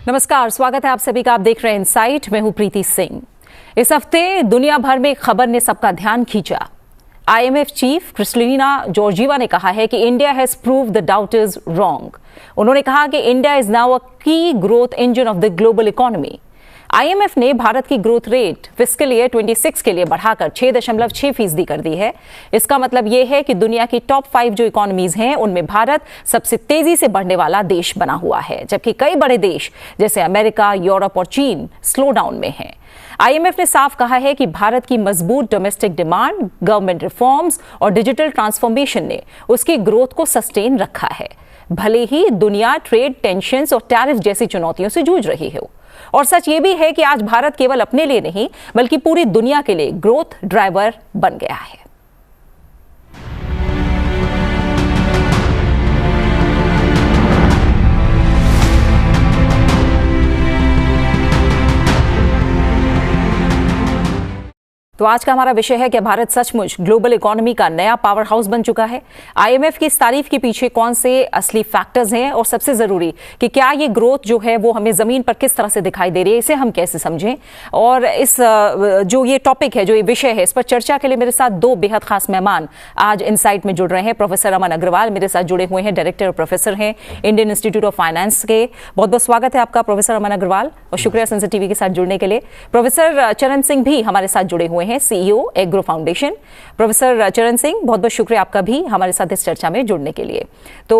नमस्कार, स्वागत है आप सभी का। आप देख रहे हैं इनसाइट। मैं हूं प्रीति सिंह। इस हफ्ते दुनिया भर में एक खबर ने सबका ध्यान खींचा। आईएमएफ चीफ क्रिस्टलिना जॉर्जिवा ने कहा है कि India has prove the daughters wrong. उन्होंने कहा कि इंडिया इज नाउ अ की growth engine of the global economy. IMF ने भारत की ग्रोथ रेट फिस्कल ईयर 26 के लिए बढ़ाकर 6.6% कर दी है। इसका मतलब यह है कि दुनिया की टॉप 5 जो इकोनॉमीज हैं उनमें भारत सबसे तेजी से बढ़ने वाला देश बना हुआ है, जबकि कई बड़े देश जैसे अमेरिका, यूरोप और चीन स्लो डाउन में हैं। आईएमएफ ने साफ कहा है कि भारत की मजबूत डोमेस्टिक डिमांड, गवर्नमेंट रिफॉर्म्स और डिजिटल ट्रांसफॉर्मेशन ने उसकी ग्रोथ को सस्टेन रखा है, भले ही दुनिया ट्रेड टेंशंस और टैरिफ जैसी चुनौतियों से जूझ रही हो। और सच ये भी है कि आज भारत केवल अपने लिए नहीं बल्कि पूरी दुनिया के लिए ग्रोथ ड्राइवर बन गया है। तो आज का हमारा विषय है कि भारत सचमुच ग्लोबल इकोनॉमी का नया पावर हाउस बन चुका है। आईएमएफ की इस तारीफ के पीछे कौन से असली फैक्टर्स हैं और सबसे जरूरी कि क्या ये ग्रोथ जो है वो हमें जमीन पर किस तरह से दिखाई दे रही है, इसे हम कैसे समझें। और इस जो ये टॉपिक है, जो ये विषय है, इस पर चर्चा के लिए मेरे साथ दो बेहद खास मेहमान आज इनसाइट में जुड़ रहे हैं। प्रोफेसर अमन अग्रवाल मेरे साथ जुड़े हुए हैं, डायरेक्टर और प्रोफेसर हैं इंडियन इंस्टीट्यूट ऑफ फाइनेंस के। बहुत बहुत स्वागत है आपका प्रोफेसर अमन अग्रवाल, और शुक्रिया सनसद टीवी के साथ जुड़ने के लिए। प्रोफेसर चरण सिंह भी हमारे साथ जुड़े हुए हैं, सीईओ एग्रो फाउंडेशन। प्रोफेसर चरण सिंह, बहुत बहुत शुक्रिया आपका भी हमारे साथ इस चर्चा में जुड़ने के लिए। तो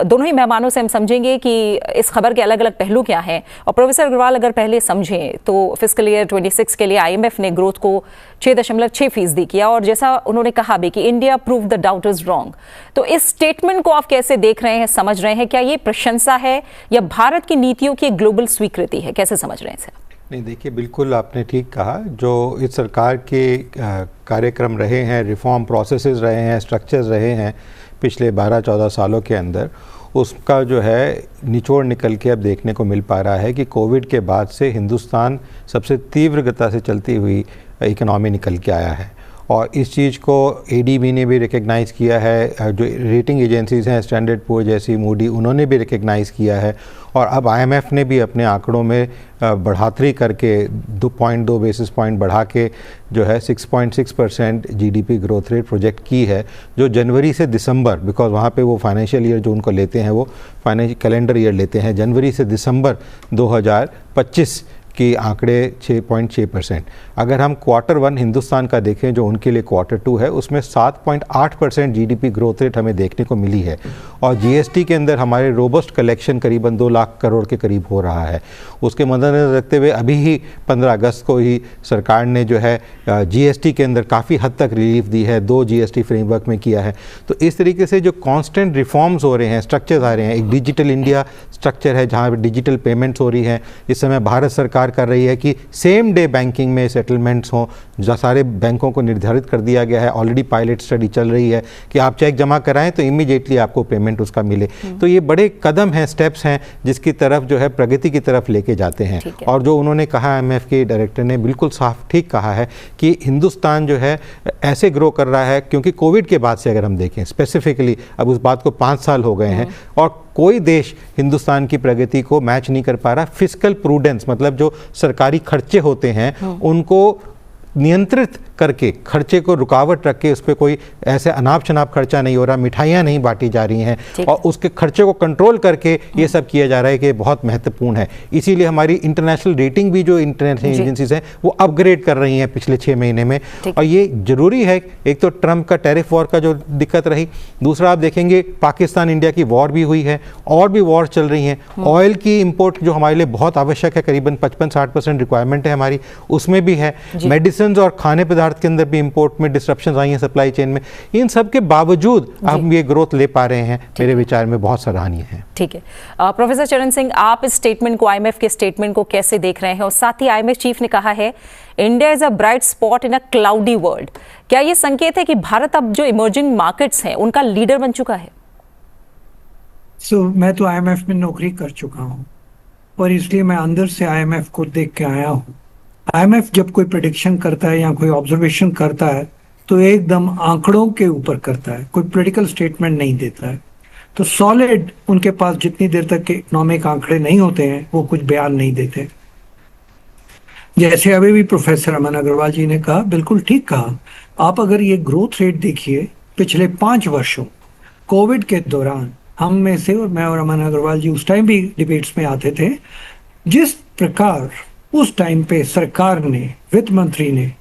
दोनों ही मेहमानों से हम समझेंगे कि इस खबर के अलग अलग पहलू क्या हैं। और प्रोफेसर अग्रवाल, अगर पहले समझें तो फिस्कल ईयर 26 के लिए आईएमएफ ने ग्रोथ को 6.6% किया, और जैसा उन्होंने कहा भी कि India prove the daughters wrong. तो इस स्टेटमेंट को आप कैसे देख रहे हैं, समझ रहे हैं? क्या ये प्रशंसा है या भारत की नीतियों की ग्लोबल स्वीकृति है? कैसे समझ रहे हैं इसे? नहीं, देखिए, बिल्कुल आपने ठीक कहा। जो इस सरकार के कार्यक्रम रहे हैं, रिफॉर्म प्रोसेसेस रहे हैं, स्ट्रक्चर्स रहे हैं पिछले 12-14 सालों के अंदर, उसका जो है निचोड़ निकल के अब देखने को मिल पा रहा है कि कोविड के बाद से हिंदुस्तान सबसे तीव्र गति से चलती हुई इकोनॉमी निकल के आया है। और इस चीज़ को एडीबी ने भी रिकग्नाइज़ किया है, जो रेटिंग एजेंसीज़ हैं स्टैंडर्ड पुअर जैसी, मूडी, उन्होंने भी रिकग्नाइज़ किया है। और अब आईएमएफ ने भी अपने आंकड़ों में बढ़ातरी करके 2.2 बेसिस पॉइंट बढ़ा के जो है 6.6% जीडीपी ग्रोथ रेट प्रोजेक्ट की है, जो जनवरी से दिसंबर, बिकॉज वहाँ पे वो फाइनेंशियल ईयर जो उनको लेते हैं वो फाइनेंशियल कैलेंडर ईयर लेते हैं, जनवरी से दिसंबर 2025 की आंकड़े 6.6%। अगर हम Q1 हिंदुस्तान का देखें, जो उनके लिए Q2 है, उसमें 7.8% जीडीपी ग्रोथ रेट हमें देखने को मिली है। और जीएसटी के अंदर हमारे रोबस्ट कलेक्शन करीबन 2 लाख करोड़ के करीब हो रहा है। उसके मद्देनजर रखते हुए अभी ही 15 अगस्त को ही सरकार ने जो है जीएसटी के अंदर काफ़ी हद तक रिलीफ दी है, 2 जीएसटी फ्रेमवर्क में किया है। तो इस तरीके से जो कॉन्स्टेंट रिफॉर्म्स हो रहे हैं, स्ट्रक्चर्स आ रहे हैं, एक डिजिटल इंडिया स्ट्रक्चर है जहाँ डिजिटल पेमेंट्स हो रही हैं। इस समय भारत सरकार कर रही है कि सेम डे बैंकिंग में सेटलमेंट्स हों, जो सारे बैंकों को निर्धारित कर दिया गया है। ऑलरेडी पायलट स्टडी चल रही है कि आप चेक जमा कराएं तो इमीडिएटली आपको पेमेंट उसका मिले। तो ये बड़े कदम हैं, स्टेप्स हैं, जिसकी तरफ जो है प्रगति की तरफ लेके जाते हैं। और जो उन्होंने कहा, आईएमएफ के डायरेक्टर ने बिल्कुल साफ ठीक कहा है कि हिंदुस्तान जो है ऐसे ग्रो कर रहा है, क्योंकि कोविड के बाद से अगर हम देखें स्पेसिफिकली, अब उस बात को 5 साल हो गए हैं और कोई देश हिंदुस्तान की प्रगति को मैच नहीं कर पा रहा। फिस्कल प्रूडेंस, मतलब जो सरकारी खर्चे होते हैं उनको नियंत्रित करके, खर्चे को रुकावट रख के, उस पर कोई ऐसे अनाप शनाप खर्चा नहीं हो रहा, मिठाइयाँ नहीं बांटी जा रही हैं, और उसके खर्चे को कंट्रोल करके ये सब किया जा रहा है कि बहुत महत्वपूर्ण है। इसीलिए हमारी इंटरनेशनल रेटिंग भी, जो इंटरनेशनल एजेंसीज हैं, वो अपग्रेड कर रही हैं पिछले 6 महीने में। और ये जरूरी है। एक तो ट्रंप का टैरिफ वॉर का जो दिक्कत रही, दूसरा आप देखेंगे पाकिस्तान इंडिया की वॉर भी हुई है, और भी वॉर चल रही हैं। ऑयल की इम्पोर्ट जो हमारे लिए बहुत आवश्यक है, करीबन 55-60% रिक्वायरमेंट है हमारी, उसमें भी है। मेडिसिन और खाने पदार्थ के अंदर भी इंपोर्ट में डिस्ट्रप्शंस आई हैं सप्लाई चेन में। इन सब के बावजूद हम ये ग्रोथ ले पा रहे हैं, मेरे विचार में बहुत सराहनीय है। ठीक है। प्रोफेसर चरण सिंह, आप इस स्टेटमेंट को, आईएमएफ के स्टेटमेंट को कैसे देख रहे हैं? और साथ ही आईएमएफ चीफ ने कहा है India is a bright spot in a cloudy world. क्या ये संकेत है कि भारत अब जो इमर्जिंग मार्केट्स हैं उनका लीडर बन चुका है? मैं तो आईएमएफ में नौकरी कर चुका हूँ और इसलिए मैं अंदर से आईएमएफ को देख के आया हूँ। आईएमएफ जब कोई प्रेडिक्शन करता है या कोई ऑब्जर्वेशन करता है तो एकदम आंकड़ों के ऊपर करता है, कोई पॉलिटिकल स्टेटमेंट नहीं देता है। तो सॉलिड उनके पास जितनी देर तक के इकोनॉमिक आंकड़े नहीं होते हैं वो कुछ बयान नहीं देते। जैसे अभी भी प्रोफेसर अमन अग्रवाल जी ने कहा, बिल्कुल ठीक कहा। आप अगर ये ग्रोथ रेट देखिए पिछले 5 वर्षों, कोविड के दौरान हम में से, और मैं और अमन अग्रवाल जी उस टाइम भी डिबेट्स में आते थे, जिस प्रकार उस टाइम पे सरकार ने, वित्त मंत्री ने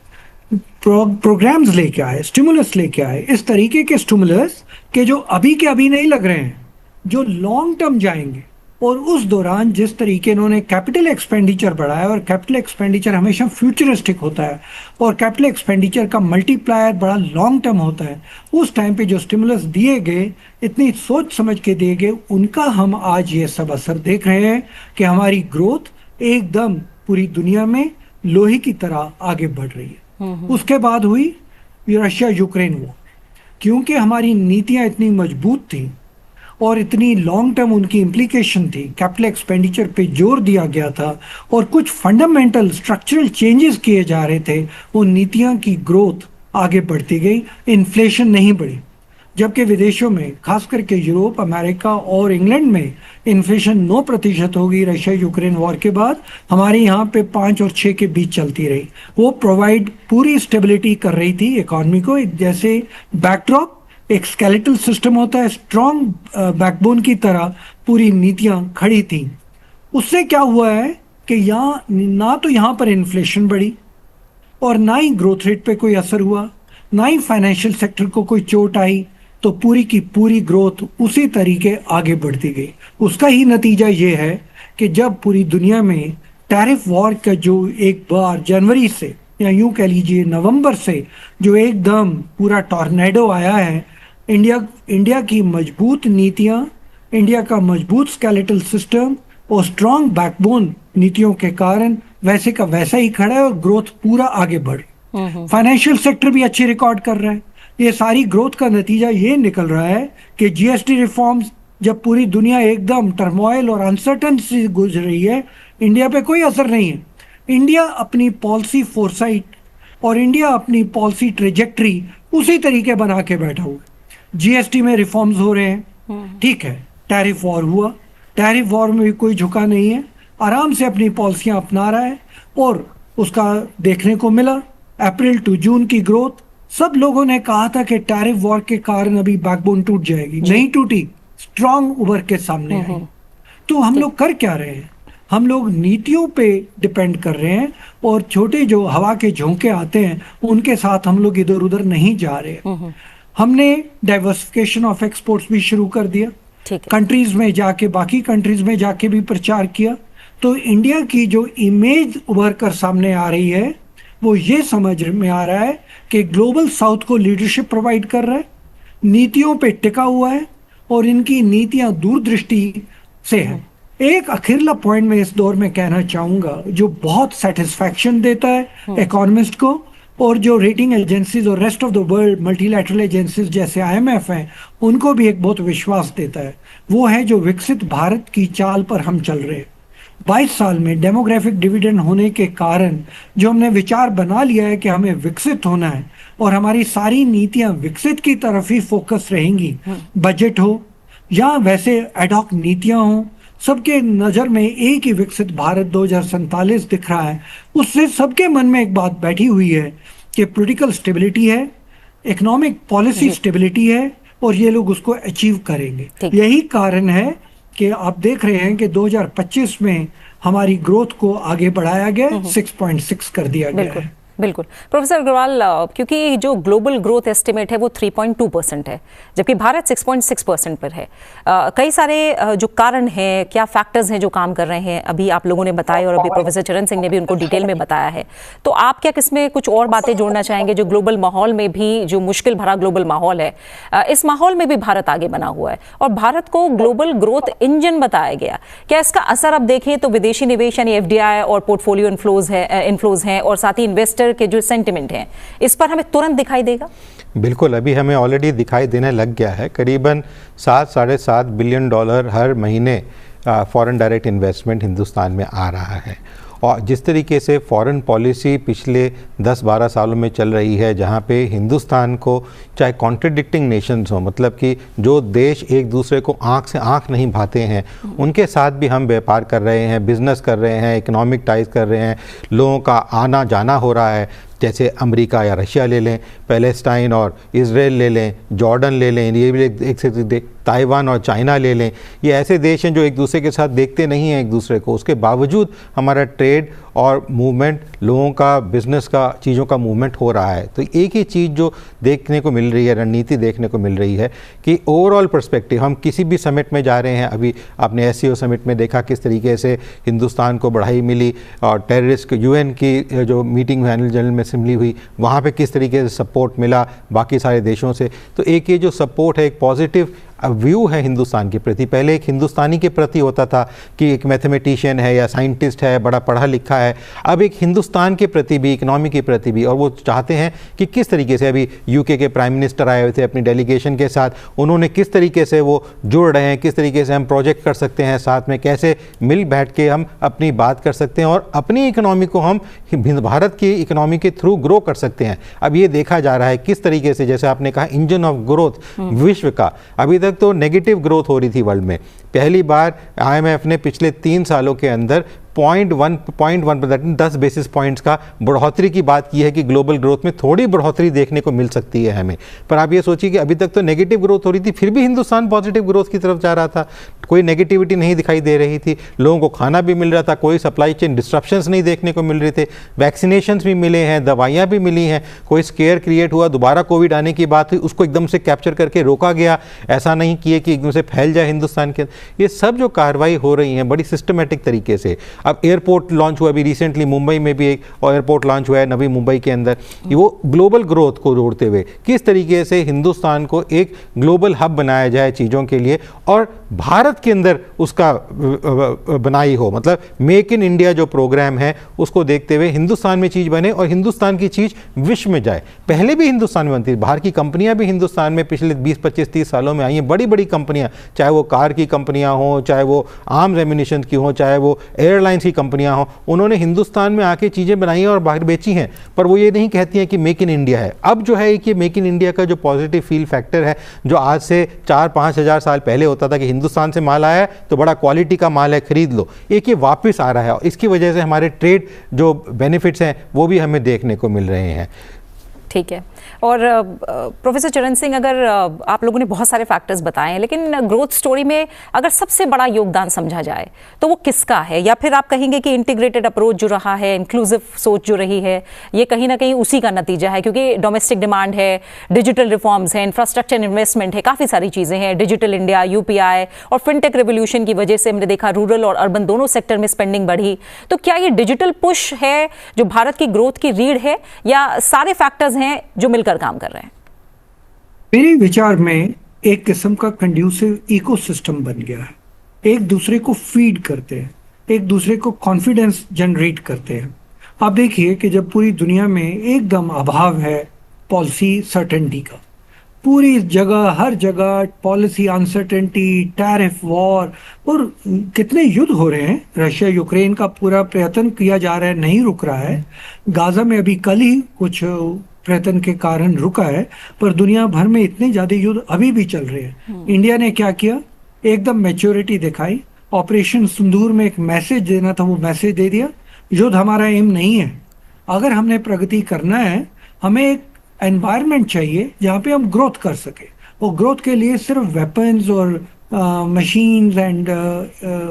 प्रोग्राम्स लेके आए, स्टिमुलस लेके आए, इस तरीके के स्टिमुलस के जो अभी के अभी नहीं लग रहे हैं, जो लॉन्ग टर्म जाएंगे। और उस दौरान जिस तरीके इन्होंने कैपिटल एक्सपेंडिचर बढ़ाया, और कैपिटल एक्सपेंडिचर हमेशा फ्यूचरिस्टिक होता है और कैपिटल एक्सपेंडिचर का मल्टीप्लायर बड़ा लॉन्ग टर्म होता है, उस टाइम पे जो स्टिमुलस दिए गए, इतनी सोच समझ के दिए गए, उनका हम आज ये सब असर देख रहे हैं कि हमारी ग्रोथ एकदम पूरी दुनिया में लोहे की तरह आगे बढ़ रही है। उसके बाद हुई रशिया यूक्रेन वॉर। क्योंकि हमारी नीतियां इतनी मजबूत थी और इतनी लॉन्ग टर्म उनकी इम्प्लीकेशन थी, कैपिटल एक्सपेंडिचर पे जोर दिया गया था और कुछ फंडामेंटल स्ट्रक्चरल चेंजेस किए जा रहे थे, उन नीतियों की ग्रोथ आगे बढ़ती गई, इन्फ्लेशन नहीं बढ़ी। जबकि विदेशों में, खास करके यूरोप, अमेरिका और इंग्लैंड में इन्फ्लेशन 9% हो गई रशिया यूक्रेन वॉर के बाद, हमारे यहाँ पे 5 और 6 के बीच चलती रही। वो प्रोवाइड पूरी स्टेबिलिटी कर रही थी इकोनॉमी को, एक जैसे बैकड्रॉप, एक स्केलेटल सिस्टम होता है, स्ट्रॉन्ग बैकबोन की तरह पूरी नीतियां खड़ी थी। उससे क्या हुआ है कि यहाँ ना तो यहाँ पर इन्फ्लेशन बढ़ी और ना ही ग्रोथ रेट पे कोई असर हुआ, ना ही फाइनेंशियल सेक्टर को कोई चोट आई, तो पूरी की पूरी ग्रोथ उसी तरीके आगे बढ़ती गई। उसका ही नतीजा ये है कि जब पूरी दुनिया में टैरिफ वॉर का जो एक बार जनवरी से, या यूं कह लीजिए नवंबर से, जो एकदम पूरा टॉर्नेडो आया है, इंडिया की मजबूत नीतियां, इंडिया का मजबूत स्केलेटल सिस्टम और स्ट्रॉन्ग बैकबोन नीतियों के कारण वैसे का वैसा ही खड़ा है और ग्रोथ पूरा आगे बढ़ी। फाइनेंशियल सेक्टर भी अच्छी रिकॉर्ड कर रहा है। ये सारी ग्रोथ का नतीजा ये निकल रहा है कि जीएसटी रिफॉर्म्स, जब पूरी दुनिया एकदम टर्मोइल और अनसर्टन से गुजर रही है, इंडिया पे कोई असर नहीं है। इंडिया अपनी पॉलिसी फोरसाइट और इंडिया अपनी पॉलिसी ट्रेजेक्ट्री उसी तरीके बना के बैठा हुआ है। जीएसटी में रिफॉर्म्स हो रहे हैं, ठीक है, टैरिफ वॉर हुआ, टैरिफ वॉर में भी कोई झुका नहीं है, आराम से अपनी पॉलिसियां अपना रहा है और उसका देखने को मिला अप्रैल टू जून की ग्रोथ। सब लोगों ने कहा था कि टैरिफ वॉर के कारण अभी बैकबोन टूट जाएगी, नहीं टूटी, स्ट्रांग उभर के सामने आई। तो हम लोग कर क्या रहे हैं? हम लोग नीतियों पे डिपेंड कर रहे हैं और छोटे जो हवा के झोंके आते हैं उनके साथ हम लोग इधर उधर नहीं जा रहे। हमने डाइवर्सिफिकेशन ऑफ एक्सपोर्ट्स भी शुरू कर दिया, कंट्रीज में जाके, बाकी कंट्रीज में जाके भी प्रचार किया। तो इंडिया की जो इमेज उभर कर सामने आ रही है वो ये समझ में आ रहा है कि ग्लोबल साउथ को लीडरशिप प्रोवाइड कर रहा है, नीतियों पे टिका हुआ है और इनकी नीतियां दूरदृष्टि से है। एक अखिरला पॉइंट में इस दौर में कहना चाहूंगा जो बहुत सेटिस्फैक्शन देता है इकोनॉमिस्ट को, और जो रेटिंग एजेंसीज और rest of the world multilateral agencies जैसे आईएमएफ हैं उनको भी एक बहुत विश्वास देता है, वो है जो विकसित भारत की चाल पर हम चल रहे हैं। 22 साल में डेमोग्राफिक डिविडेंड होने के कारण जो हमने विचार बना लिया है कि हमें विकसित होना है और हमारी सारी नीतियां विकसित की तरफ ही फोकस रहेंगी, बजट हो या वैसे एडॉक नीतियां हो, सबके नजर में एक ही विकसित भारत 2047 दिख रहा है। उससे सबके मन में एक बात बैठी हुई है कि पॉलिटिकल स्टेबिलिटी है, इकोनॉमिक पॉलिसी स्टेबिलिटी है और ये लोग उसको अचीव करेंगे। यही कारण है कि आप देख रहे हैं कि 2025 में हमारी ग्रोथ को आगे बढ़ाया गया, 6.6 कर दिया गया है। बिल्कुल प्रोफेसर अग्रवाल, क्योंकि जो ग्लोबल ग्रोथ एस्टिमेट है वो 3.2% है जबकि भारत 6.6% पर है। कई सारे जो कारण हैं, क्या फैक्टर्स हैं जो काम कर रहे हैं, अभी आप लोगों ने बताए और अभी प्रोफेसर चरण सिंह ने भी उनको डिटेल में बताया है। तो आप क्या किसमें कुछ और बातें जोड़ना चाहेंगे? जो ग्लोबल माहौल में भी, जो मुश्किल भरा ग्लोबल माहौल है, इस माहौल में भी भारत आगे बना हुआ है और भारत को ग्लोबल ग्रोथ इंजन बताया गया। क्या इसका असर अब देखें तो विदेशी निवेश यानी एफडीआई और पोर्टफोलियो इनफ्लोज हैं और साथ ही इन्वेस्टर के जो सेंटिमेंट है इस पर हमें तुरंत दिखाई देगा? बिल्कुल, अभी हमें ऑलरेडी दिखाई देने लग गया है। करीबन 7-7.5 बिलियन डॉलर हर महीने फॉरेन डायरेक्ट इन्वेस्टमेंट हिंदुस्तान में आ रहा है और जिस तरीके से फॉरेन पॉलिसी पिछले 10-12 सालों में चल रही है, जहाँ पे हिंदुस्तान को चाहे कॉन्ट्रडिक्टिंग नेशंस हो, मतलब कि जो देश एक दूसरे को आंख से आंख नहीं भाते हैं, उनके साथ भी हम व्यापार कर रहे हैं, बिजनेस कर रहे हैं, इकोनॉमिक टाइज कर रहे हैं, लोगों का आना जाना हो रहा है। जैसे अमेरिका या रशिया ले लें, पैलेस्टाइन और इजराइल ले लें, जॉर्डन ले लें, ये भी एक से ताइवान और चाइना ले लें, ये ऐसे देश हैं जो एक दूसरे के साथ देखते नहीं हैं एक दूसरे को, उसके बावजूद हमारा ट्रेड और मूवमेंट, लोगों का, बिजनेस का, चीज़ों का मूवमेंट हो रहा है। तो एक ही चीज़ जो देखने को मिल रही है, रणनीति देखने को मिल रही है कि ओवरऑल पर्सपेक्टिव, हम किसी भी समिट में जा रहे हैं, अभी आपने SCO समिट में देखा किस तरीके से हिंदुस्तान को बढ़ाई मिली, और टेररिस्ट UN की जो मीटिंग जनरल असेंबली हुई, वहाँ पे किस तरीके से सपोर्ट मिला बाकी सारे देशों से। तो एक ये जो सपोर्ट है, एक पॉजिटिव व्यू है हिंदुस्तान के प्रति। पहले एक हिंदुस्तानी के प्रति होता था कि एक मैथमेटिशियन है या साइंटिस्ट है, बड़ा पढ़ा लिखा है, अब एक हिंदुस्तान के प्रति भी, इकोनॉमी के प्रति भी, और वो चाहते हैं कि किस तरीके से, अभी UK के प्राइम मिनिस्टर आए हुए थे अपनी डेलीगेशन के साथ, उन्होंने किस तरीके से वो जुड़ रहे हैं, किस तरीके से हम प्रोजेक्ट कर सकते हैं साथ में, कैसे मिल बैठ के हम अपनी बात कर सकते हैं और अपनी इकोनॉमी को हम भारत की इकोनॉमी के थ्रू ग्रो कर सकते हैं। अब ये देखा जा रहा है किस तरीके से, जैसे आपने कहा इंजन ऑफ ग्रोथ विश्व का, अभी तक तो नेगेटिव ग्रोथ हो रही थी वर्ल्ड में। पहली बार IMF ने पिछले 3 सालों के अंदर 0.1% 10 बेसिस पॉइंट्स का बढ़ोतरी की बात की है कि ग्लोबल ग्रोथ में थोड़ी बढ़ोतरी देखने को मिल सकती है हमें। पर आप ये सोचिए कि अभी तक तो नेगेटिव ग्रोथ हो रही थी, फिर भी हिंदुस्तान पॉजिटिव ग्रोथ की तरफ जा रहा था, कोई नेगेटिविटी नहीं दिखाई दे रही थी, लोगों को खाना भी मिल रहा था, कोई सप्लाई चेन डिस्ट्रप्शंस नहीं देखने को मिल रहे थे, वैक्सीनेशंस भी मिले हैं, दवाइयाँ भी मिली हैं, कोई स्केयर क्रिएट हुआ, दोबारा कोविड आने की बात हुई, उसको एकदम से कैप्चर करके रोका गया, ऐसा नहीं किए कि एकदम से फैल जाए हिंदुस्तान के। ये सब जो कार्रवाई हो रही है बड़ी सिस्टमेटिक तरीके से। अब एयरपोर्ट लॉन्च हुआ, अभी रिसेंटली मुंबई में भी एक एयरपोर्ट लॉन्च हुआ है, नवी मुंबई के अंदर, वो ग्लोबल ग्रोथ को जोड़ते हुए किस तरीके से हिंदुस्तान को एक ग्लोबल हब बनाया जाए चीज़ों के लिए, और भारत के अंदर उसका बनाई हो, मतलब मेक इन इंडिया जो प्रोग्राम है उसको देखते हुए हिंदुस्तान में चीज़ बने और हिंदुस्तान की चीज़ विश्व में जाए। पहले भी हिंदुस्तान में बनती थी, बाहर की कंपनियां भी हिंदुस्तान में पिछले 20-25-30 सालों में आई हैं, बड़ी बड़ी कंपनियां, चाहे वो कार की कंपनियां हों, चाहे वो आर्म्स एम्यूनिशन की हों, चाहे वो एयरलाइंस की कंपनियां हों, उन्होंने हिंदुस्तान में आके चीज़ें बनाई हैं और बाहर बेची हैं, पर वो ये नहीं कहती हैं कि मेक इन इंडिया है। अब जो है कि मेक इन इंडिया का जो पॉजिटिव फील फैक्टर है, जो आज से 4-5 हज़ार साल पहले होता था कि हिंदुस्तान से माल आया है तो बड़ा क्वालिटी का माल है, खरीद लो, एक ये वापस आ रहा है, और इसकी वजह से हमारे ट्रेड जो बेनिफिट्स हैं वो भी हमें देखने को मिल रहे हैं। ठीक है। और प्रोफेसर चरण सिंह, अगर आप लोगों ने बहुत सारे फैक्टर्स बताए हैं, लेकिन ग्रोथ स्टोरी में अगर सबसे बड़ा योगदान समझा जाए तो वो किसका है? या फिर आप कहेंगे कि इंटीग्रेटेड अप्रोच जो रहा है, इंक्लूसिव सोच जो रही है, ये कहीं ना कहीं उसी का नतीजा है, क्योंकि डोमेस्टिक डिमांड है, डिजिटल रिफॉर्म्स हैं, इंफ्रास्ट्रक्चर इन्वेस्टमेंट है, काफ़ी सारी चीज़ें हैं, डिजिटल इंडिया, UPI और फिनटेक रेवोल्यूशन की वजह से हमने देखा रूरल और अर्बन दोनों सेक्टर में स्पेंडिंग बढ़ी। तो क्या ये डिजिटल पुश है जो भारत की ग्रोथ की रीढ़ है, या सारे फैक्टर्स हैं जो मिलकर काम कर रहे हैं? मेरे विचार में एक किस्म का कंड्यूसिव इकोसिस्टम बन गया है, एक दूसरे को फीड करते हैं, एक दूसरे को कॉन्फिडेंस जनरेट करते हैं। आप देखिए कि जब पूरी दुनिया में एकदम अभाव है पॉलिसी सर्टेनिटी का, पूरी जगह, हर जगह पॉलिसी अनसर्टेनिटी, टैरिफ वॉर, और कितने युद्ध हो रहे हैं, रशिया यूक्रेन का पूरा प्रयत्न किया जा रहा है, नहीं रुक रहा है, गाजा में अभी कल ही कुछ प्रयत्न के कारण रुका है, पर दुनिया भर में इतने ज्यादा युद्ध अभी भी चल रहे हैं। इंडिया ने क्या किया, एकदम मैच्योरिटी दिखाई, ऑपरेशन सिंदूर में एक मैसेज देना था, वो मैसेज दे दिया, युद्ध हमारा एम नहीं है। अगर हमने प्रगति करना है, हमें एक एनवायरनमेंट चाहिए जहाँ पे हम ग्रोथ कर सके, और ग्रोथ के लिए सिर्फ वेपन्स और मशीन्स एंड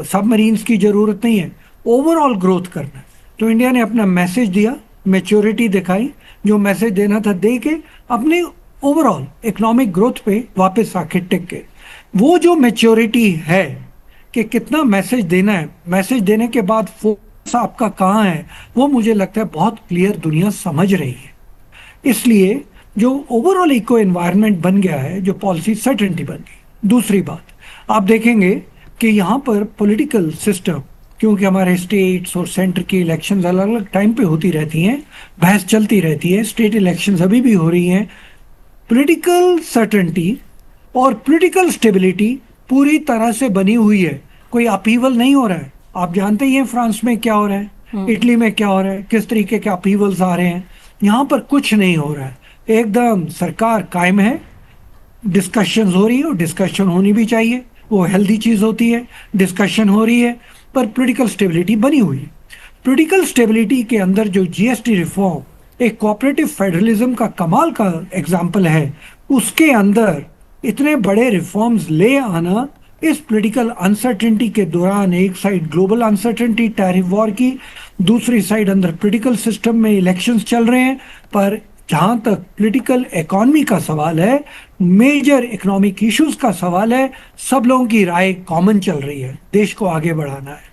सबमरीन्स की जरूरत नहीं है, ओवरऑल ग्रोथ करना है। तो इंडिया ने अपना मैसेज दिया, मैच्योरिटी दिखाई, जो मैसेज देना था दे के अपने ओवरऑल इकोनॉमिक ग्रोथ पे वापस आके टिक के। वो जो मैच्योरिटी है कि कितना मैसेज देना है, मैसेज देने के बाद फोकस आपका कहाँ है, वो मुझे लगता है बहुत क्लियर दुनिया समझ रही है। इसलिए जो ओवरऑल इको एनवायरनमेंट बन गया है, जो पॉलिसी सर्टेनिटी बन गई। दूसरी बात, आप देखेंगे कि यहाँ पर पॉलिटिकल सिस्टम, क्योंकि हमारे स्टेट्स और सेंटर की इलेक्शंस अलग अलग टाइम पे होती रहती हैं, बहस चलती रहती है, स्टेट इलेक्शंस अभी भी हो रही हैं, पॉलिटिकल सर्टेनिटी और पॉलिटिकल स्टेबिलिटी पूरी तरह से बनी हुई है, कोई अपीवल नहीं हो रहा है। आप जानते ही हैं फ्रांस में क्या हो रहा है, इटली में क्या हो रहा है, किस तरीके के अपीवल्स आ रहे हैं, यहाँ पर कुछ नहीं हो रहा है। एकदम सरकार कायम है, डिस्कशन हो रही है और डिस्कशन होनी भी चाहिए, वो हेल्दी चीज होती है। डिस्कशन हो रही है पर पॉलिटिकल स्टेबिलिटी बनी हुई है। पॉलिटिकल स्टेबिलिटी के अंदर जो जीएसटी रिफॉर्म एक कोऑपरेटिव फेडरलिज्म का कमाल का एग्जाम्पल है, उसके अंदर इतने बड़े रिफॉर्म्स ले आना इस पॉलिटिकल अनसर्टेनिटी के दौरान, एक side global uncertainty tariff war की, दूसरी साइड अंदर पॉलिटिकल सिस्टम में इलेक्शंस चल रहे हैं। पर जहां तक पॉलिटिकल इकोनॉमी का सवाल है, मेजर इकोनॉमिक इश्यूज का सवाल है, सब लोगों की राय कॉमन चल रही है, देश को आगे बढ़ाना है।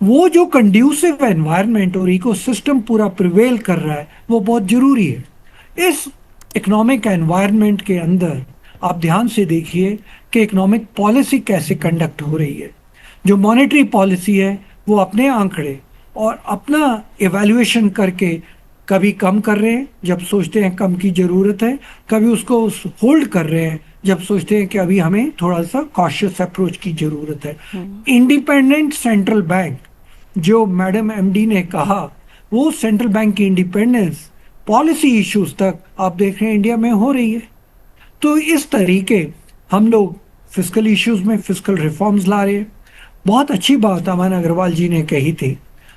वो जो कंड्यूसिव एनवायरनमेंट और इकोसिस्टम पूरा प्रिवेल कर रहा है, वो बहुत जरूरी है। इस इकोनॉमिक एनवायरनमेंट के अंदर आप ध्यान से देखिए कि इकोनॉमिक पॉलिसी कैसे कंडक्ट हो रही है। जो मॉनेटरी पॉलिसी है वो अपने आंकड़े और अपना इवैल्यूएशन करके कभी कम कर रहे हैं जब सोचते हैं कम की जरूरत है, कभी उसको होल्ड कर रहे हैं जब सोचते हैं कि अभी हमें थोड़ा सा कॉशियस अप्रोच की जरूरत है। इंडिपेंडेंट सेंट्रल बैंक जो मैडम एमडी ने कहा, वो सेंट्रल बैंक की इंडिपेंडेंस पॉलिसी इश्यूज तक आप देख रहे हैं इंडिया में हो रही है। तो इस तरीके हम लोग फिस्कल इश्यूज में फिस्कल रिफॉर्म्स ला रहे हैं। बहुत अच्छी बात अमन अग्रवाल जी ने कही थी,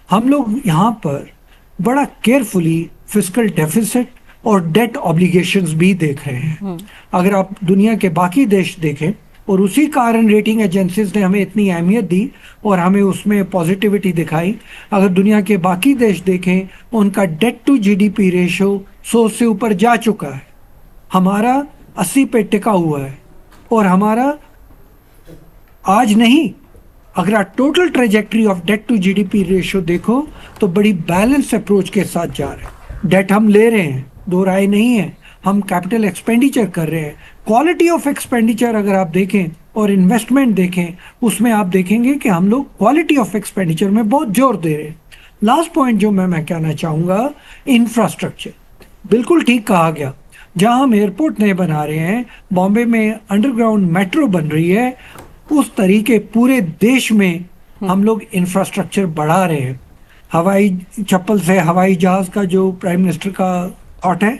हम लोग यहाँ पर बड़ा केयरफुली फिस्कल डेफिसिट और डेट ऑब्लिगेशंस भी देख रहे हैं। अगर आप दुनिया के बाकी देश देखें, और उसी कारण रेटिंग एजेंसीज ने हमें इतनी अहमियत दी और हमें उसमें पॉजिटिविटी दिखाई। अगर दुनिया के बाकी देश देखें, उनका डेट टू जीडीपी रेशो 100 से ऊपर जा चुका है, हमारा 80 पे टिका हुआ है। और हमारा आज नहीं, अगर आप total trajectory of debt to GDP ratio देखो तो बड़ी बैलेंस अप्रोच के साथ जा रहे हैं। डेट हम ले रहे हैं, दो राय नहीं है, हम कैपिटल एक्सपेंडिचर कर रहे हैं। क्वालिटी ऑफ एक्सपेंडिचर अगर आप देखें और इन्वेस्टमेंट देखें, उसमें आप देखेंगे कि हम लोग क्वालिटी ऑफ एक्सपेंडिचर में बहुत जोर दे रहे हैं। लास्ट पॉइंट जो मैं कहना चाहूँगा, इंफ्रास्ट्रक्चर, बिल्कुल ठीक कहा गया। जहाँ हम एयरपोर्ट नए बना रहे हैं, बॉम्बे में अंडरग्राउंड मेट्रो बन रही है, उस तरीके पूरे देश में हम लोग इंफ्रास्ट्रक्चर बढ़ा रहे हैं। हवाई चप्पल से हवाई जहाज का जो प्राइम मिनिस्टर का थॉट है,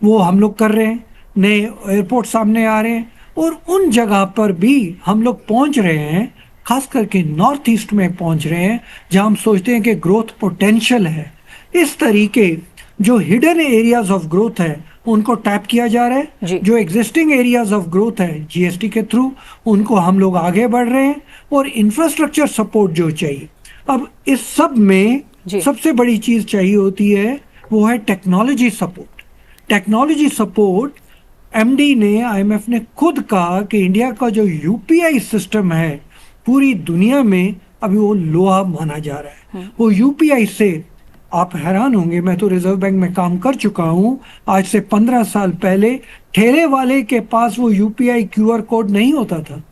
वो हम लोग कर रहे हैं। नए एयरपोर्ट सामने आ रहे हैं और उन जगह पर भी हम लोग पहुंच रहे हैं, खास करके नॉर्थ ईस्ट में पहुंच रहे हैं जहां हम सोचते हैं कि ग्रोथ पोटेंशियल है। इस तरीके जो हिडन एरियाज ऑफ ग्रोथ है उनको टैप किया जा रहा है। जो एग्जिस्टिंग एरियाज ऑफ ग्रोथ है जीएसटी के थ्रू, उनको हम लोग आगे बढ़ रहे हैं। और इंफ्रास्ट्रक्चर सपोर्ट जो चाहिए, अब इस सब में सबसे बड़ी चीज चाहिए होती है, वो है technology support. Technology support MD ने, आईएमएफ ने खुद कहा कि इंडिया का जो यूपीआई सिस्टम है पूरी दुनिया में अभी वो लोहा माना जा रहा है। वो यूपीआई से आप हैरान होंगे, मैं तो रिजर्व बैंक में काम कर चुका हूं, आज से 15 साल पहले ठेले वाले के पास वो यूपीआई क्यूआर कोड नहीं होता था,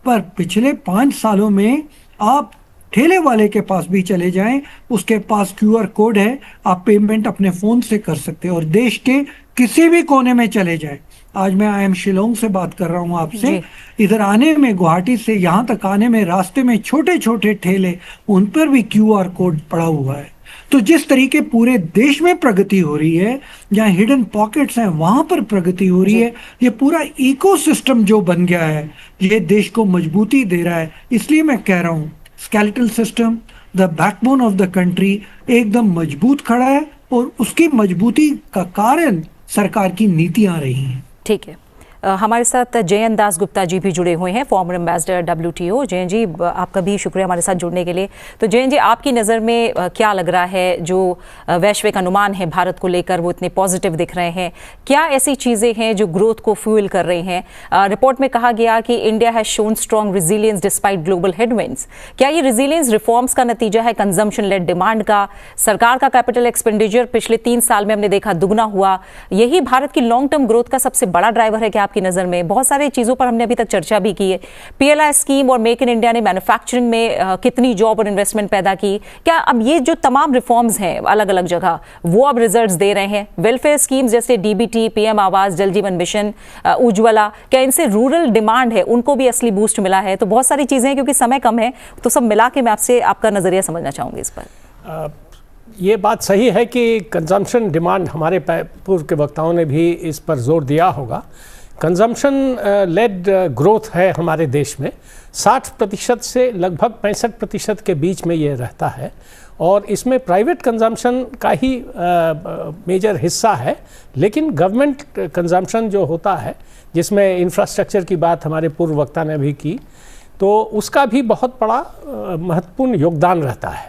पर पिछले 5 सालों में आप ठेले वाले के पास भी चले जाएं, उसके पास क्यूआर कोड है, आप पेमेंट अपने फोन से कर सकते हैं और देश के किसी भी कोने में चले जाएं। आज मैं आई एम शिलोंग से बात कर रहा हूं आपसे, इधर आने में, गुवाहाटी से यहां तक आने में रास्ते में छोटे छोटे ठेले, उन पर भी क्यूआर कोड पड़ा हुआ है। तो जिस तरीके पूरे देश में प्रगति हो रही है, जहाँ हिडन पॉकेट्स हैं वहां पर प्रगति हो रही है, ये पूरा इकोसिस्टम जो बन गया है, ये देश को मजबूती दे रहा है। इसलिए मैं कह रहा हूँ skeletal system, the backbone of the country एकदम मजबूत खड़ा है और उसकी मजबूती का कारण सरकार की नीतियां रही हैं। ठीक है, हमारे साथ जयंत दास गुप्ता जी भी जुड़े हुए हैं, फॉर्मर एम्बेसडर WTO। जयंत जी, आपका भी शुक्रिया हमारे साथ जुड़ने के लिए। तो जयंत जी, आपकी नज़र में क्या लग रहा है, जो वैश्विक अनुमान है भारत को लेकर वो इतने पॉजिटिव दिख रहे हैं, क्या ऐसी चीज़ें हैं जो ग्रोथ को फ्यूल कर रही हैं? रिपोर्ट में कहा गया कि India has shown strong resilience despite global headwinds. क्या ये रिजिलियंस रिफॉर्म्स का नतीजा है, कंजम्पशन लेड डिमांड का? सरकार का कैपिटल एक्सपेंडिचर पिछले 3 साल में हमने देखा दुगना हुआ, यही भारत की लॉन्ग टर्म ग्रोथ का सबसे बड़ा ड्राइवर है क्या आपकी नजर में? बहुत सारी चीजों पर हमने अभी तक चर्चा भी की है। PLI स्कीम और मेक इन इंडिया ने मैन्युफैक्चरिंग में कितनी जॉब और इन्वेस्टमेंट पैदा की? क्या अब ये जो तमाम रिफॉर्म्स हैं अलग अलग जगह, वो अब रिजल्ट्स दे रहे हैं? वेलफेयर स्कीम्स जैसे DBT, PM आवास, जल जीवन मिशन, उज्ज्वला, क्या इनसे रूरल डिमांड है उनको भी असली बूस्ट मिला है? तो बहुत सारी चीजें हैं, क्योंकि समय कम है तो सब मिला के मैं आपसे आपका नजरिया समझना चाहूंगी इस पर। ये बात सही है कि कंजम्पशन डिमांड, हमारे पूर्व के वक्ताओं ने भी इस पर जोर दिया होगा। कंजम्पशन लेड ग्रोथ है हमारे देश में, 60% से लगभग 65% के बीच में ये रहता है, और इसमें प्राइवेट कंजम्पशन का ही मेजर हिस्सा है। लेकिन गवर्नमेंट कंजम्पशन जो होता है, जिसमें इंफ्रास्ट्रक्चर की बात हमारे पूर्व वक्ता ने भी की, तो उसका भी बहुत बड़ा महत्वपूर्ण योगदान रहता है।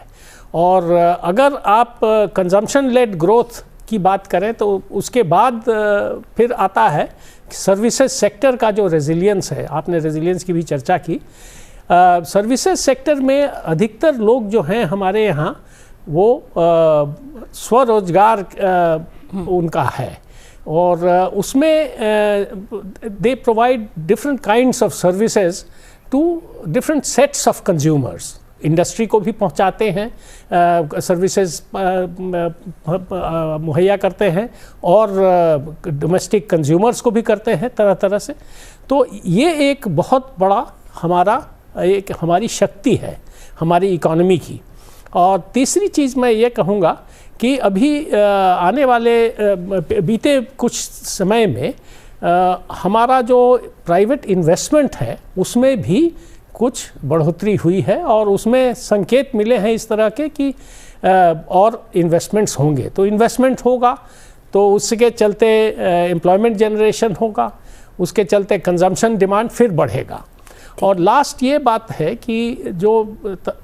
और अगर आप कंजम्पशन लेड ग्रोथ की बात करें तो उसके बाद फिर आता है सर्विसेज सेक्टर का जो रेजिलियंस है। आपने रेजिलियंस की भी चर्चा की। सर्विसेज सेक्टर में अधिकतर लोग जो हैं हमारे यहाँ, वो स्वरोजगार उनका है, और उसमें they provide different kinds of services to different sets of consumers. Industry को भी पहुंचाते हैं, सर्विसेज मुहैया करते हैं, और डोमेस्टिक कंज्यूमर्स को भी करते हैं तरह तरह से। तो ये एक बहुत बड़ा हमारी शक्ति है हमारी इकोनॉमी की। और तीसरी चीज़ मैं ये कहूँगा कि अभी आने वाले बीते कुछ समय में हमारा जो प्राइवेट इन्वेस्टमेंट है उसमें भी कुछ बढ़ोतरी हुई है, और उसमें संकेत मिले हैं इस तरह के कि और इन्वेस्टमेंट्स होंगे। तो इन्वेस्टमेंट होगा तो उसके चलते एम्प्लॉयमेंट जनरेशन होगा, उसके चलते कंजम्पशन डिमांड फिर बढ़ेगा। और लास्ट ये बात है कि जो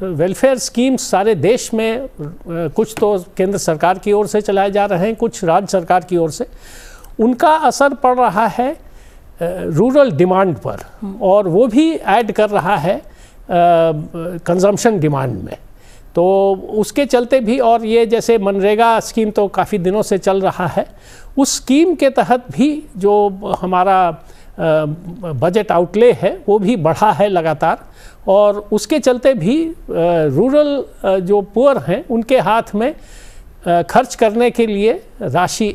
वेलफेयर स्कीम्स सारे देश में, कुछ तो केंद्र सरकार की ओर से चलाए जा रहे हैं, कुछ राज्य सरकार की ओर से, उनका असर पड़ रहा है रूरल डिमांड पर, और वो भी ऐड कर रहा है कंजम्पशन डिमांड में। तो उसके चलते भी, और ये जैसे मनरेगा स्कीम तो काफ़ी दिनों से चल रहा है, उस स्कीम के तहत भी जो हमारा बजट आउटले है वो भी बढ़ा है लगातार, और उसके चलते भी रूरल जो पुअर हैं उनके हाथ में खर्च करने के लिए राशि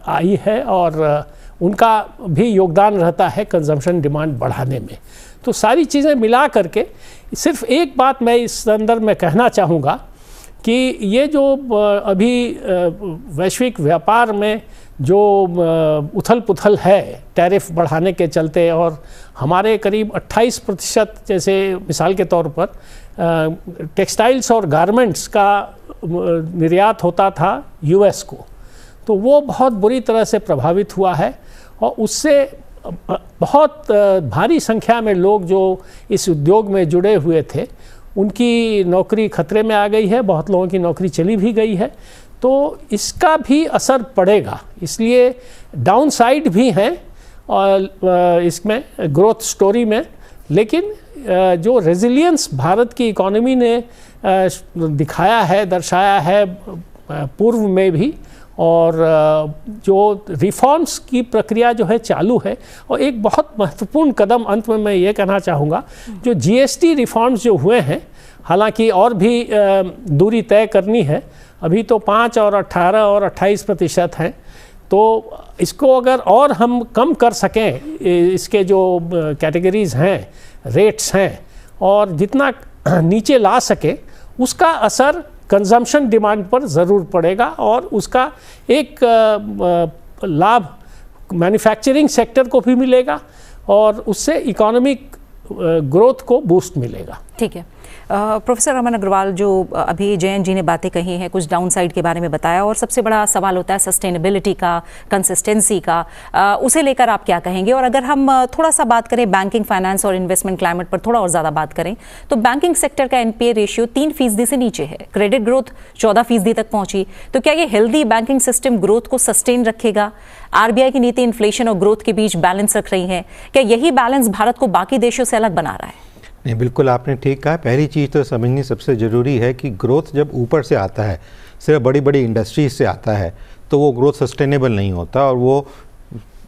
आई है, और उनका भी योगदान रहता है कंजम्पशन डिमांड बढ़ाने में। तो सारी चीज़ें मिला करके सिर्फ एक बात मैं इस संदर्भ में कहना चाहूँगा कि ये जो अभी वैश्विक व्यापार में जो उथल पुथल है टैरिफ बढ़ाने के चलते, और हमारे करीब 28% जैसे मिसाल के तौर पर टेक्सटाइल्स और गारमेंट्स का निर्यात होता था यूएस को, तो वो बहुत बुरी तरह से प्रभावित हुआ है, और उससे बहुत भारी संख्या में लोग जो इस उद्योग में जुड़े हुए थे उनकी नौकरी खतरे में आ गई है, बहुत लोगों की नौकरी चली भी गई है। तो इसका भी असर पड़ेगा, इसलिए डाउन साइड भी हैं और इसमें ग्रोथ स्टोरी में, लेकिन जो रेजिलियंस भारत की इकोनॉमी ने दिखाया है, दर्शाया है पूर्व में भी, और जो रिफॉर्म्स की प्रक्रिया जो है चालू है, और एक बहुत महत्वपूर्ण कदम अंत में मैं ये कहना चाहूँगा, जो जीएसटी रिफॉर्म्स जो हुए हैं, हालांकि और भी दूरी तय करनी है, अभी तो 5 और 18 और 28% हैं, तो इसको अगर और हम कम कर सकें, इसके जो कैटेगरीज हैं, रेट्स हैं, और जितना नीचे ला सके, उसका असर कंजम्पशन डिमांड पर ज़रूर पड़ेगा, और उसका एक लाभ मैन्युफैक्चरिंग सेक्टर को भी मिलेगा, और उससे इकोनॉमिक ग्रोथ को बूस्ट मिलेगा। ठीक है। प्रोफेसर रमन अग्रवाल, जो अभी जयंत जी ने बातें कही हैं, कुछ डाउन साइड के बारे में बताया, और सबसे बड़ा सवाल होता है सस्टेनेबिलिटी का, कंसिस्टेंसी का, उसे लेकर आप क्या कहेंगे? और अगर हम थोड़ा सा बात करें बैंकिंग, फाइनेंस और इन्वेस्टमेंट क्लाइमेट पर थोड़ा और ज़्यादा बात करें, तो बैंकिंग सेक्टर का एनपीए रेशियो 3% से नीचे है, क्रेडिट ग्रोथ 14% तक पहुंची। तो क्या ये हेल्दी बैंकिंग सिस्टम ग्रोथ को सस्टेन रखेगा? आरबीआई की नीति इन्फ्लेशन और ग्रोथ के बीच बैलेंस रख रही है, क्या यही बैलेंस भारत को बाकी देशों से अलग बना रहा है? नहीं, बिल्कुल आपने ठीक कहा। पहली चीज़ तो समझनी सबसे ज़रूरी है कि ग्रोथ जब ऊपर से आता है, सिर्फ बड़ी बड़ी इंडस्ट्रीज से आता है, तो वो ग्रोथ सस्टेनेबल नहीं होता, और वो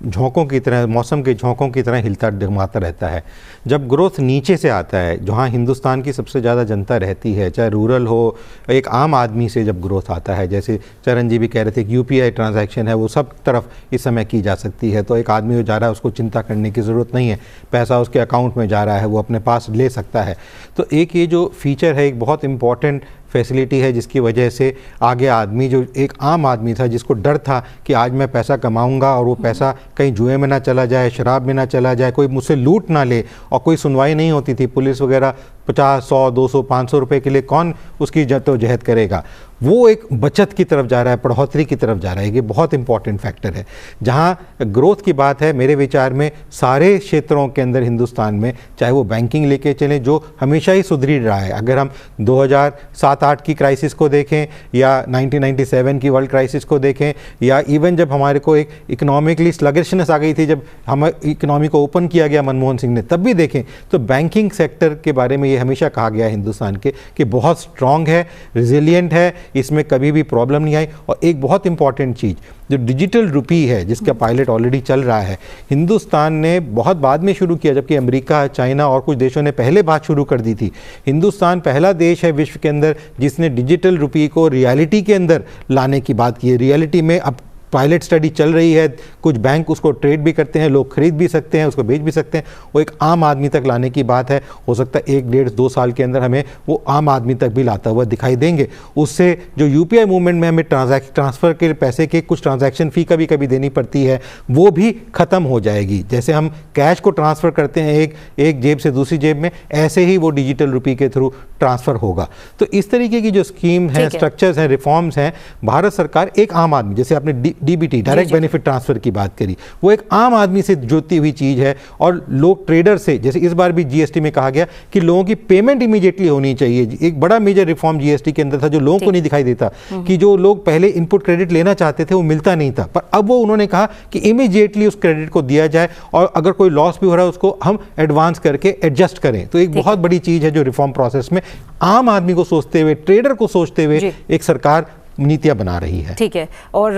झोंकों की तरह, मौसम के झोंकों की तरह हिलता डगमाता रहता है। जब ग्रोथ नीचे से आता है, जहाँ हिंदुस्तान की सबसे ज़्यादा जनता रहती है, चाहे रूरल हो, एक आम आदमी से जब ग्रोथ आता है, जैसे चरण जी भी कह रहे थे कि यूपीआई ट्रांजैक्शन है वो सब तरफ इस समय की जा सकती है, तो एक आदमी जो जा रहा है उसको चिंता करने की ज़रूरत नहीं है, पैसा उसके अकाउंट में जा रहा है, वो अपने पास ले सकता है। तो एक ये जो फीचर है, एक बहुत इम्पॉर्टेंट फैसिलिटी है जिसकी वजह से आगे आदमी, जो एक आम आदमी था जिसको डर था कि आज मैं पैसा कमाऊंगा और वो पैसा कहीं जुए में ना चला जाए, शराब में ना चला जाए, कोई मुझसे लूट ना ले, और कोई सुनवाई नहीं होती थी, पुलिस वगैरह 50, 100, 200, 500 रुपए के लिए कौन उसकी जद्दोजहद करेगा, वो एक बचत की तरफ जा रहा है, बढ़ोतरी की तरफ जा रहा है। ये बहुत इंपॉर्टेंट फैक्टर है। जहाँ ग्रोथ की बात है, मेरे विचार में सारे क्षेत्रों के अंदर हिंदुस्तान में, चाहे वो बैंकिंग लेके चलें जो हमेशा ही सुधरी रहा है, अगर हम 2007-8 की क्राइसिस को देखें या 1997 की वर्ल्ड क्राइसिस को देखें, या इवन जब हमारे को एक इकोनॉमिकली स्लगिशनेस आ गई थी, जब हम इकोनॉमी को ओपन किया गया मनमोहन सिंह ने, तब भी देखें तो बैंकिंग सेक्टर के बारे में ये हमेशा कहा गया है हिंदुस्तान के कि बहुत स्ट्रांग है, रिजिलियंट है, इसमें कभी भी प्रॉब्लम नहीं आई। और एक बहुत इंपॉर्टेंट चीज़, जो डिजिटल रुपी है जिसका पायलट ऑलरेडी चल रहा है, हिंदुस्तान ने बहुत बाद में शुरू किया, जबकि अमेरिका, चाइना और कुछ देशों ने पहले बात शुरू कर दी थी। हिंदुस्तान पहला देश है विश्व के अंदर जिसने डिजिटल रुपी को रियलिटी के अंदर लाने की बात की है। रियलिटी में अब पायलट स्टडी चल रही है, कुछ बैंक उसको ट्रेड भी करते हैं, लोग खरीद भी सकते हैं, उसको बेच भी सकते हैं, वो एक आम आदमी तक लाने की बात है। हो सकता है 1, 1.5, 2 साल के अंदर हमें वो आम आदमी तक भी लाता हुआ दिखाई देंगे। उससे जो यूपीआई मूवमेंट में हमें ट्रांसफ़र के पैसे के कुछ ट्रांजैक्शन फ़ी कभी कभी देनी पड़ती है, वो भी ख़त्म हो जाएगी। जैसे हम कैश को ट्रांसफ़र करते हैं एक जेब से दूसरी जेब में, ऐसे ही वो डिजिटल रुपी के थ्रू ट्रांसफ़र होगा। तो इस तरीके की जो स्कीम है, स्ट्रक्चर्स हैं, रिफॉर्म्स हैं, भारत सरकार एक आम आदमी, जैसे आपने डीबीटी, डायरेक्ट बेनिफिट ट्रांसफर की बात करी, वो एक आम आदमी से जुड़ती हुई चीज है। और लोग ट्रेडर से, जैसे इस बार भी जीएसटी में कहा गया कि लोगों की पेमेंट इमीडिएटली होनी चाहिए। एक बड़ा मेजर रिफॉर्म जीएसटी के अंदर था जो लोगों को नहीं दिखाई देता, कि जो लोग पहले इनपुट क्रेडिट लेना चाहते थे वो मिलता नहीं था, पर अब वो उन्होंने कहा कि इमीडिएटली उस क्रेडिट को दिया जाए, और अगर कोई लॉस भी हो रहा है उसको हम एडवांस करके एडजस्ट करें। तो एक बहुत बड़ी चीज है जो रिफॉर्म प्रोसेस में आम आदमी को सोचते हुए, ट्रेडर को सोचते हुए एक सरकार नीतियां बना रही है। ठीक है, और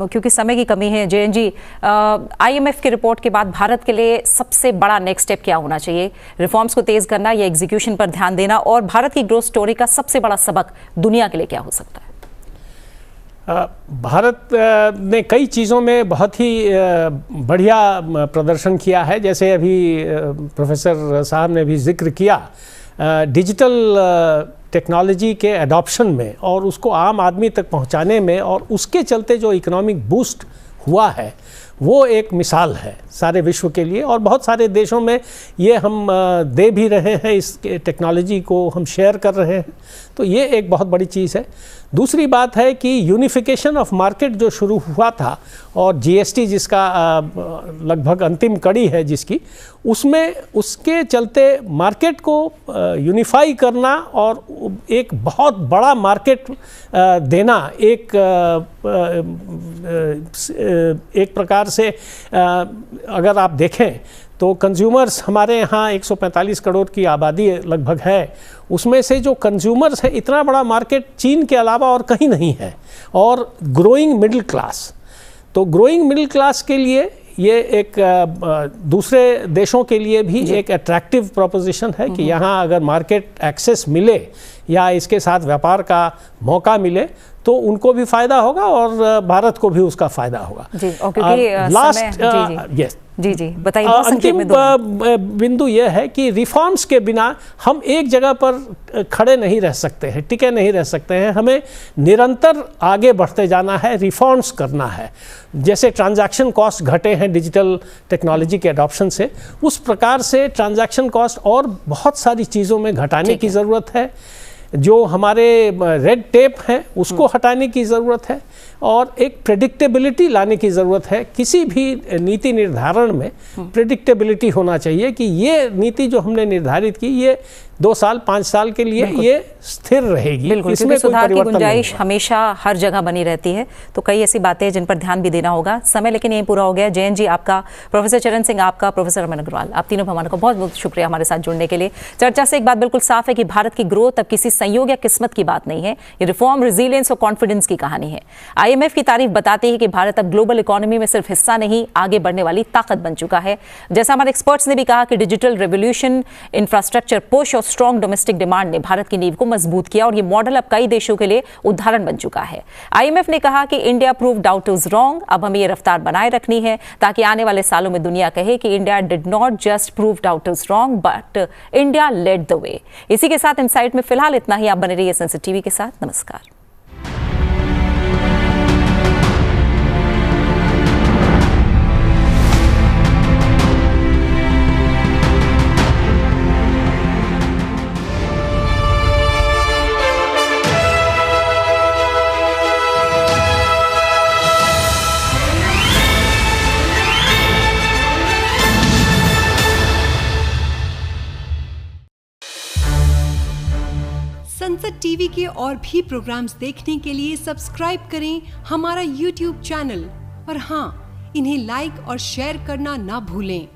क्योंकि समय की कमी है, जयंत जी, आईएमएफ की रिपोर्ट के बाद भारत के लिए सबसे बड़ा नेक्स्ट स्टेप क्या होना चाहिए? रिफॉर्म्स को तेज करना या एग्जीक्यूशन पर ध्यान देना? और भारत की ग्रोथ स्टोरी का सबसे बड़ा सबक दुनिया के लिए क्या हो सकता है? भारत ने कई चीज़ों में बहुत ही बढ़िया प्रदर्शन किया है। जैसे अभी प्रोफेसर साहब ने भी जिक्र किया, डिजिटल टेक्नोलॉजी के एडॉप्शन में और उसको आम आदमी तक पहुंचाने में, और उसके चलते जो इकोनॉमिक बूस्ट हुआ है वो एक मिसाल है सारे विश्व के लिए। और बहुत सारे देशों में ये हम दे भी रहे हैं, इस टेक्नोलॉजी को हम शेयर कर रहे हैं, तो ये एक बहुत बड़ी चीज़ है। दूसरी बात है कि यूनिफिकेशन ऑफ मार्केट जो शुरू हुआ था, और जीएसटी जिसका लगभग अंतिम कड़ी है जिसकी, उसमें उसके चलते मार्केट को यूनिफाई करना और एक बहुत बड़ा मार्केट देना, एक प्रकार से अगर आप देखें तो कंज्यूमर्स हमारे यहाँ 145 करोड़ की आबादी लगभग है, उसमें से जो कंज्यूमर्स है, इतना बड़ा मार्केट चीन के अलावा और कहीं नहीं है। और ग्रोइंग मिडिल क्लास, तो ग्रोइंग मिडिल क्लास के लिए ये एक दूसरे देशों के लिए भी एक अट्रैक्टिव प्रोपोजिशन है कि यहाँ अगर मार्केट एक्सेस मिले या इसके साथ व्यापार का मौका मिले तो उनको भी फायदा होगा और भारत को भी उसका फायदा होगा। जी, और क्योंकि लास्ट जी बताइए। अंतिम बिंदु यह है कि रिफॉर्म्स के बिना हम एक जगह पर खड़े नहीं रह सकते हैं, टिके नहीं रह सकते हैं। हमें निरंतर आगे बढ़ते जाना है, रिफॉर्म्स करना है। जैसे ट्रांजैक्शन कॉस्ट घटे हैं डिजिटल टेक्नोलॉजी के अडॉप्शन से, उस प्रकार से ट्रांजैक्शन कॉस्ट और बहुत सारी चीज़ों में घटाने की ज़रूरत है। जो हमारे रेड टेप है उसको हटाने की ज़रूरत है, और एक प्रेडिक्टेबिलिटी लाने की ज़रूरत है। किसी भी नीति निर्धारण में प्रेडिक्टेबिलिटी होना चाहिए कि ये नीति जो हमने निर्धारित की ये 2 साल 5 साल के लिए ये स्थिर रहेगी। इसमें सुधार की गुंजाइश हमेशा हर जगह बनी रहती है, तो कई ऐसी बातें जिन पर ध्यान भी देना होगा। समय लेकिन यही पूरा हो गया। जयंत जी आपका, प्रोफेसर चरण सिंह आपका, प्रोफेसर अमन अग्रवाल, आप तीनों मेहमानों का बहुत बहुत शुक्रिया हमारे साथ जुड़ने के लिए। चर्चा से एक बात बिल्कुल साफ है कि भारत की ग्रोथ अब किसी संयोग या किस्मत की बात नहीं है, ये रिफॉर्म, रिजिलियंस और कॉन्फिडेंस की कहानी है। आईएमएफ की तारीफ बताती है कि भारत अब ग्लोबल इकोनॉमी में सिर्फ हिस्सा नहीं, आगे बढ़ने वाली ताकत बन चुका है। जैसा हमारे एक्सपर्ट्स ने भी कहा कि डिजिटल रेवोल्यूशन, इंफ्रास्ट्रक्चर पुश और स्ट्रॉन्ग डोमेस्टिक डिमांड ने भारत की नींव को मजबूत किया और ये मॉडल अब कई देशों के लिए उदाहरण बन चुका है। IMF ने कहा कि इंडिया प्रूव डाउटर्स रॉन्ग। अब हमें ये रफ्तार बनाए रखनी है ताकि आने वाले सालों में दुनिया कहे कि India did not just prove daughters wrong but India lead the way. इसी के साथ इनसाइट में फिलहाल इतना ही। आप बने रहिए सनसेट टीवी के साथ। नमस्कार। सनसेट टीवी के और भी प्रोग्राम्स देखने के लिए सब्सक्राइब करें हमारा YouTube चैनल और हाँ, इन्हें लाइक और शेयर करना ना भूलें।